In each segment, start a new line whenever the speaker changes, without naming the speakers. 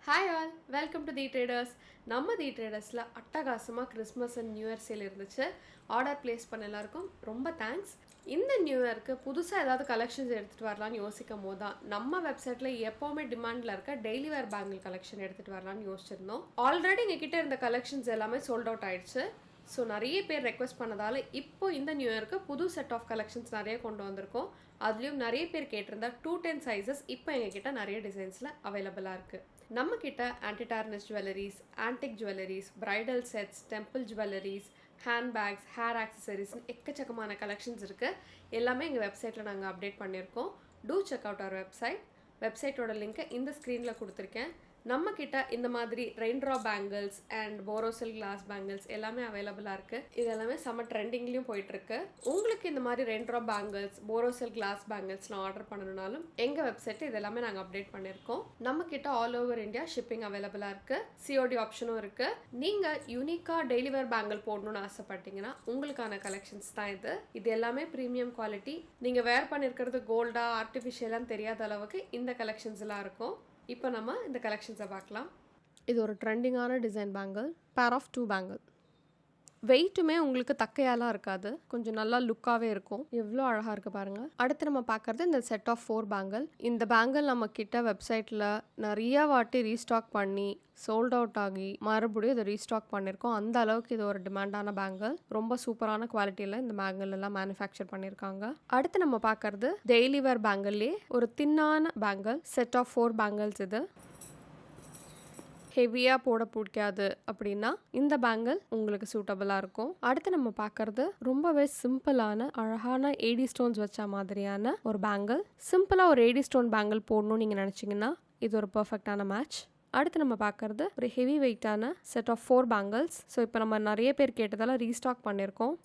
Hi all, welcome to the traders. நம்ம தி ட்ரேடர்ஸில் அட்டகாசமாக Christmas and new year sale இருந்துச்சு. Order place பண்ண எல்லாருக்கும் ரொம்ப தேங்க்ஸ். இந்த நியூ இயருக்கு புதுசாக ஏதாவது கலெக்ஷன்ஸ் எடுத்துகிட்டு வரலான்னு யோசிக்கும் போது தான் நம்ம வெப்சைட்டில் எப்போவுமே டிமாண்டில் இருக்க டெய்லி வேர் பேங்கிள் கலெக்ஷன் எடுத்துகிட்டு வரலான்னு யோசிச்சிருந்தோம். ஆல்ரெடி எங்ககிட்ட இருந்த கலெக்ஷன்ஸ் எல்லாமே சோல்ட் அவுட் ஆயிடுச்சு. ஸோ நிறைய பேர் ரெக்வஸ்ட் பண்ணதால் இப்போ இந்த நியூ இயருக்கு புது செட் ஆஃப் கலெக்ஷன்ஸ் நிறைய கொண்டு வந்திருக்கோம். அதுலேயும் நிறைய பேர் கேட்டிருந்தா 210 சைஸஸ் இப்போ எங்ககிட்ட நிறைய டிசைன்ஸில் அவைலபிளாக இருக்குது. நம்மக்கிட்ட anti tarnish jewelleries, antique jewelleries, bridal sets, temple jewelleries, handbags, hair ஆக்சசரிஸ்னு எக்கச்சக்கமான கலெக்ஷன்ஸ் இருக்குது. எல்லாமே எங்கள் வெப்சைட்டில் நாங்கள் அப்டேட் பண்ணியிருக்கோம். டூ செக் அவுட் அவர் வெப்சைட்டோட லிங்க்கை இந்த ஸ்க்ரீனில் கொடுத்துருக்கேன். நம்மக்கிட்ட இந்த மாதிரி ரெயின்ட்ரா bangles and Borosil glass bangles எல்லாமே அவைலபிளாக இருக்குது. இது எல்லாமே செம்ம ட்ரெண்டிங்லேயும் போயிட்டுருக்கு. உங்களுக்கு இந்த மாதிரி ரெயின்ட்ரா பேங்கிள்ஸ், போரோசில் கிளாஸ் பேங்கிள்ஸ்லாம் ஆர்டர் பண்ணணுனாலும் எங்கள் வெப்சைட்டில் இது எல்லாமே நாங்கள் அப்டேட் பண்ணியிருக்கோம். நம்மக்கிட்ட ஆல் ஓவர் இந்தியா ஷிப்பிங் அவைலபிளாக இருக்குது. சிஓடி ஆப்ஷனும் இருக்குது. நீங்கள் யூனிக்காக டெய்லி வேர் பேங்கிள் போடணும்னு ஆசைப்பட்டீங்கன்னா உங்களுக்கான கலெக்ஷன்ஸ் தான் இது. இது எல்லாமே ப்ரீமியம் குவாலிட்டி. நீங்கள் வேர் பண்ணியிருக்கிறது கோல்டா ஆர்டிஃபிஷியலான்னு தெரியாத அளவுக்கு இந்த கலெக்ஷன்ஸ் எல்லாம் இருக்கும். இப்போ நம்ம இந்த கலெக்ஷன்ஸை பார்க்கலாம். இது ஒரு ட்ரெண்டிங்கான design bangle, pair of 2 bangle. வெயிட்டுமே உங்களுக்கு தக்கையாலாம் இருக்காது, கொஞ்சம் நல்லா லுக்காகவே இருக்கும். எவ்வளோ அழகாக இருக்குது பாருங்கள். அடுத்து நம்ம பார்க்குறது இந்த செட் ஆஃப் 4 பேங்கிள். இந்த பேங்கிள் நம்ம கிட்ட வெப்சைட்டில் நிறைய வாட்டி ரீஸ்டாக் பண்ணி சோல்ட் அவுட் ஆகி மறுபடியும் இதை ரீஸ்டாக் பண்ணியிருக்கோம். அந்த அளவுக்கு இது ஒரு டிமாண்டான பேங்கிள். ரொம்ப சூப்பரான குவாலிட்டியில் இந்த பேங்கிள் எல்லாம் மேனுஃபேக்சர் பண்ணியிருக்காங்க. அடுத்து நம்ம பார்க்குறது டெய்லி வேர் பேங்கிள்லேயே ஒரு தின்னான பேங்கிள், செட் ஆஃப் 4 பேங்கிள்ஸ். இது ஹெவியாக போட பிடிக்காது அப்படின்னா இந்த பேங்கிள் உங்களுக்கு சூட்டபிளாக இருக்கும். அடுத்து நம்ம பார்க்கறது ரொம்பவே சிம்பிளான அழகான ஏடி ஸ்டோன்ஸ் வச்ச மாதிரியான ஒரு பேங்கிள். சிம்பிளாக ஒரு ஏடி ஸ்டோன் பேங்கிள் போடணும்னு நீங்கள் நினச்சிங்கன்னா இது ஒரு பர்ஃபெக்டான மேட்ச். அடுத்து நம்ம பார்க்கறது ஒரு ஹெவி வெயிட்டான செட் ஆஃப் 4 பேங்கிள்ஸ். ஸோ இப்போ நம்ம நிறைய பேர் கேட்டதால் ரீஸ்டாக் பண்ணியிருக்கோம்.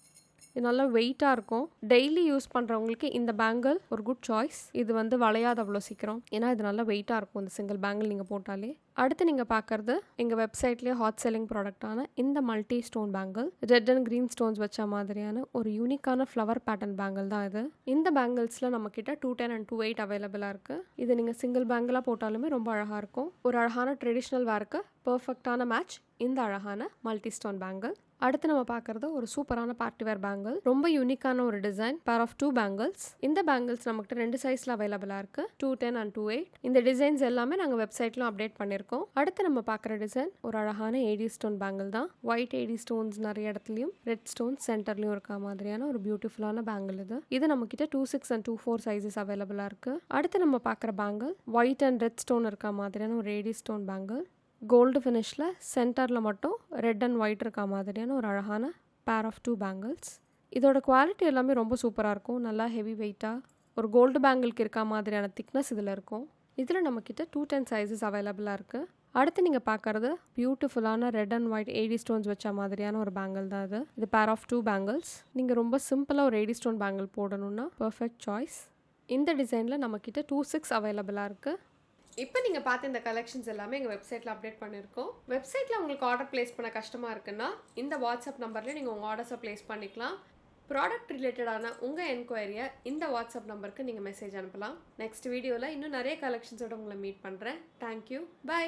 இது நல்லா வெயிட்டாக இருக்கும். டெய்லி யூஸ் பண்ணுறவங்களுக்கு இந்த பேங்கிள் ஒரு குட் சாய்ஸ். இது வளையாது அவ்வளோ சீக்கிரம், ஏன்னா இது நல்லா வெயிட்டாக இருக்கும் இந்த சிங்கிள் பேங்கிள் நீங்கள் போட்டாலே. அடுத்து நீங்கள் பார்க்குறது எங்கள் வெப்சைட்லேயே ஹாட் செல்லிங் ப்ராடக்டான இந்த multi stone bangle. Red and green stones வச்ச மாதிரியான ஒரு யூனிக்கான ஃப்ளவர் பேட்டர்ன் பேங்கிள் தான் இது. இந்த பேங்கிள்ஸில் நம்மக்கிட்ட 210 and 28 அவைலபிளாக இருக்குது. இது நீங்கள் சிங்கிள் பேங்கிளாக போட்டாலுமே ரொம்ப அழகாக இருக்கும். ஒரு அழகான ட்ரெடிஷ்னல் வேருக்கு பர்ஃபெக்டான மேட்ச் இந்த அழகான மல்டி ஸ்டோன் பேங்கிள். அடுத்து நம்ம பார்க்குறது ஒரு சூப்பரான பார்ட்டி வேர் பேங்கிள். ரொம்ப யூனிக்கான ஒரு டிசைன், பேர் ஆஃப் 2 பேங்கிள்ஸ். இந்த பேங்கிள்ஸ் நம்மகிட்ட 2 சைஸில் அவைலபிளாக இருக்குது, 210 and 28. இந்த டிசைன்ஸ் எல்லாமே நாங்கள் வெப்சைட்லும் அப்டேட் பண்ணியிருக்கோம். அடுத்து நம்ம பார்க்குற டிசைன் ஒரு அழகான ஏடி ஸ்டோன் பேங்கிள் தான். ஒயிட் ஏடி ஸ்டோன்ஸ் நிறைய இடத்துலையும், ரெட் ஸ்டோன்ஸ் சென்டர்லையும் இருக்க மாதிரியான ஒரு பியூட்டிஃபுல்லான பேங்கிள் இது. இது நம்மக்கிட்ட 26 and 24 சைஸஸ் அவைலபிளாக இருக்குது. அடுத்து நம்ம பார்க்குற bangle white and red stone இருக்க மாதிரியான ஒரு ஏடி ஸ்டோன் பேங்கிள். கோல்டு ஃபினிஷில் சென்டரில் மட்டும் ரெட் அண்ட் ஒயிட் இருக்க மாதிரியான ஒரு அழகான பேர் ஆஃப் 2 பேங்கிள்ஸ். இதோட குவாலிட்டி எல்லாமே ரொம்ப சூப்பராக இருக்கும். நல்லா ஹெவி வெயிட்டாக ஒரு கோல்டு பேங்கிளுக்கு இருக்க மாதிரியான திக்னஸ் இதில் இருக்கும். இதில் நம்மக்கிட்ட 210 சைஸஸ் அவைலபிளாக இருக்குது. அடுத்து நீங்கள் பார்க்குறது பியூட்டிஃபுல்லான red and white AD stones வச்ச மாதிரியான ஒரு பேங்கிள் தான் இது. இது பேர் ஆஃப் 2 பேங்கிள்ஸ். நீங்கள் ரொம்ப சிம்பிளாக ஒரு ஏடி ஸ்டோன் பேங்கிள் போடணுன்னா பர்ஃபெக்ட் சாய்ஸ். இந்த டிசைனில் நம்மக்கிட்ட 26 அவைலபிளாக இருக்குது. இப்போ நீங்கள் பார்த்த இந்த கலெக்ஷன்ஸ் எல்லாமே எங்கள் வெப்சைட்டில் அப்டேட் பண்ணியிருக்கோம். வெப்சைட்டில் உங்களுக்கு ஆர்டர் ப்ளேஸ் பண்ண கஷ்டமாக இருக்குன்னா இந்த வாட்ஸ்அப் நம்பர்லேயே நீங்கள் உங்கள் ஆர்டர்ஸை ப்ளேஸ் பண்ணிக்கலாம். ப்ராடக்ட் ரிலேட்டடான உங்கள் என்கொயரியை இந்த வாட்ஸ்அப் நம்பருக்கு நீங்கள் மெசேஜ் அனுப்பலாம். நெக்ஸ்ட் வீடியோவில் இன்னும் நிறைய கலெக்ஷன்ஸோட உங்களை மீட் பண்ணுறேன். Thank you, by.